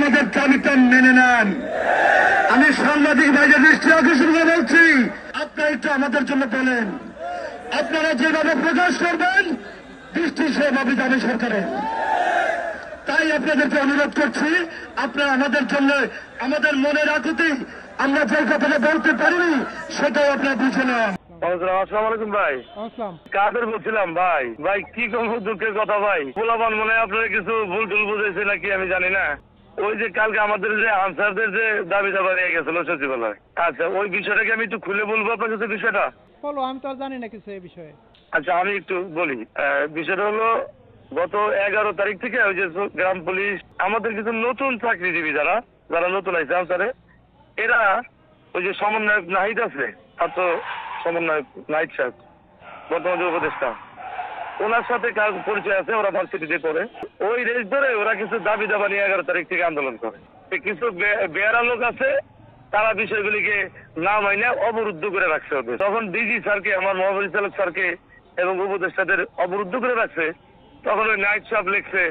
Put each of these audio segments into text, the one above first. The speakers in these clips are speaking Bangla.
আমাদের দাবিটা মেনে নেন। আমি সাংবাদিক ভাইদের দৃষ্টি আকর্ষণ করে বলছি, আপনারা একটু আমাদের জন্য বলেন, আপনারা যেভাবে প্রকাশ করবেন দৃষ্টি সেভাবে যাবে সরকারের। তাই আপনাদেরকে অনুরোধ করছি, আপনারা আমাদের জন্য আমাদের মনের আকুতি আমরা যে কথাটা বলতে পারিনি সেটাও আপনারা বুঝে নেন। আসসালামু আলাইকুম ভাই। কাদের বলছিলাম ভাই? ভাই কি কোন দুঃখের কথা ভাই, পোলাপান মনে হয় আপনারা কিছু ভুল টুল বুঝেছে নাকি আমি জানি না। ওই যে কালকে আমাদের যে আনসারদের যে দাবি দাবা নিয়ে গেছিল সচিবালয়, আচ্ছা ওই বিষয়টাকে আমি একটু খুলে বলবো আপনার কাছে। বিষয়টা বলো, আমি তো আর জানি না কিছু এই বিষয়ে। আচ্ছা আমি একটু বলি। বিষয়টা হলো গত 11 তারিখ থেকে ওই যে গ্রাম পুলিশ আমাদের কিছু নতুন চাকরিজীবী যারা নতুন আছে আনসারে, এরা ওই যে সমন্বয়ক নাহিদ আছে, ছাত্র সমন্বয়ক নাহিদ সাহেব, বর্তমান যে উপদেষ্টা, ওনার সাথে কার পরিচয় আছে, ওরা ভার্সিটিতে পড়ে। ওই রেস ধরে ওরা কিছু দাবি দাবা নিয়ে 11 তারিখ থেকে আন্দোলন করে। কিছু বেয়ারা লোক আছে, তারা বিষয়গুলিকে না মাইনে অবরুদ্ধ করে রাখছে ওদের। তখন ডিজি স্যারকে, আমার মহাপরিচালক স্যারকে এবং উপদেষ্টাদের অবরুদ্ধ করে রাখছে। তখন ওই নাইট সাহেব লিখছে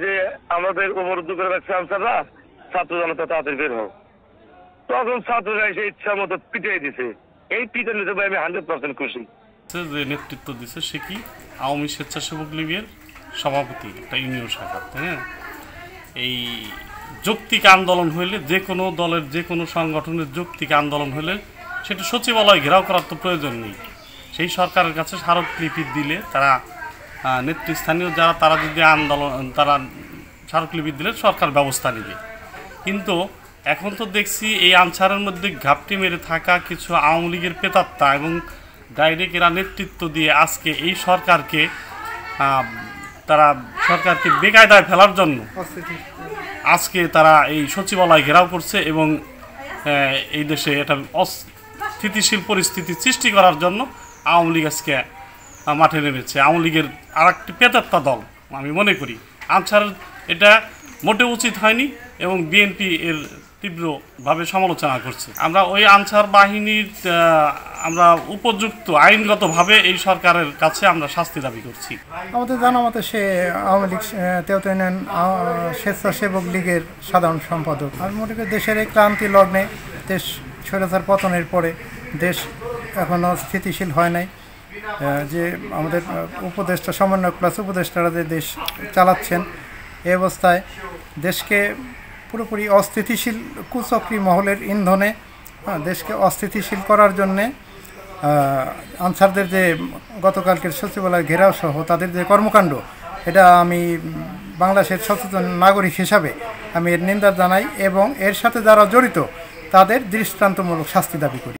যে আমাদের অবরুদ্ধ করে রাখছে আনসাররা, ছাত্র জনতা তাড়াতাড়ি বের হোক। তখন ছাত্ররা এসে ইচ্ছা মতো পিটিয়ে দিছে। এই পিটানিতে ভাই আমি 100% খুশি। যে নেতৃত্ব দিচ্ছে সে কি আওয়ামী স্বেচ্ছাসেবক লীগের সভাপতি, একটা ইউনিয়ন শাখা। হ্যাঁ, এই যৌক্তিক আন্দোলন হইলে, যে কোনো দলের যে কোনো সংগঠনের যৌক্তিক আন্দোলন হলে সেটা সচিবালয় ঘেরাও করার তো প্রয়োজন নেই। সেই সরকারের কাছে স্মারকলিপি দিলে তারা নেতৃস্থানীয় যারা, তারা যদি তারা স্মারকলিপি দিলে সরকার ব্যবস্থা নেবে। কিন্তু এখন তো দেখছি এই আনসারের মধ্যে ঘাপটি মেরে থাকা কিছু আওয়ামী লীগের প্রেতাত্মা এবং ডাইরেক্ট এরা নেতৃত্ব দিয়ে আজকে এই সরকারকে বেকায়দায় ফেলার জন্য আজকে তারা এই সচিবালয় ঘেরাও করছে এবং এই দেশে এটা অস্থিতিশীল পরিস্থিতি সৃষ্টি করার জন্য আওয়ামী লীগ আজকে মাঠে নেমেছে। আওয়ামী লীগের আর একটি প্রেতাত্মা দল আমি মনে করি। আনসার এটা মোটে উচিত হয়নি এবং বিএনপি এর তীব্রভাবে সমালোচনা করছে। আমরা ওই আনসার বাহিনীর আমরা উপযুক্ত আইনগতভাবে এই সরকারের কাছে আমরা শাস্তি দাবি করছি। আমাদের জানা মতে সে আওয়ামী লীগ তেওতা ইউনিয়ন স্বেচ্ছাসেবক লীগের সাধারণ সম্পাদক। আমি মনে করি দেশের এই ক্রান্তি লগ্নে, দেশ স্বৈরাচার পতনের পরে দেশ এখনও স্থিতিশীল হয় নাই। যে আমাদের উপদেষ্টা সমন্বয়ক প্লাস উপদেষ্টারা যে দেশ চালাচ্ছেন, এই অবস্থায় দেশকে পুরোপুরি অস্থিতিশীল কুচক্রী মহলের ইন্ধনে দেশকে অস্থিতিশীল করার জন্যে আনসারদের যে গতকালকের সচিবালয় ঘেরাও সহ তাদের যে কর্মকাণ্ড, এটা আমি বাংলাদেশের সচেতন নাগরিক হিসাবে আমি এর নিন্দা জানাই এবং এর সাথে যারা জড়িত তাদের দৃষ্টান্তমূলক শাস্তি দাবি করি।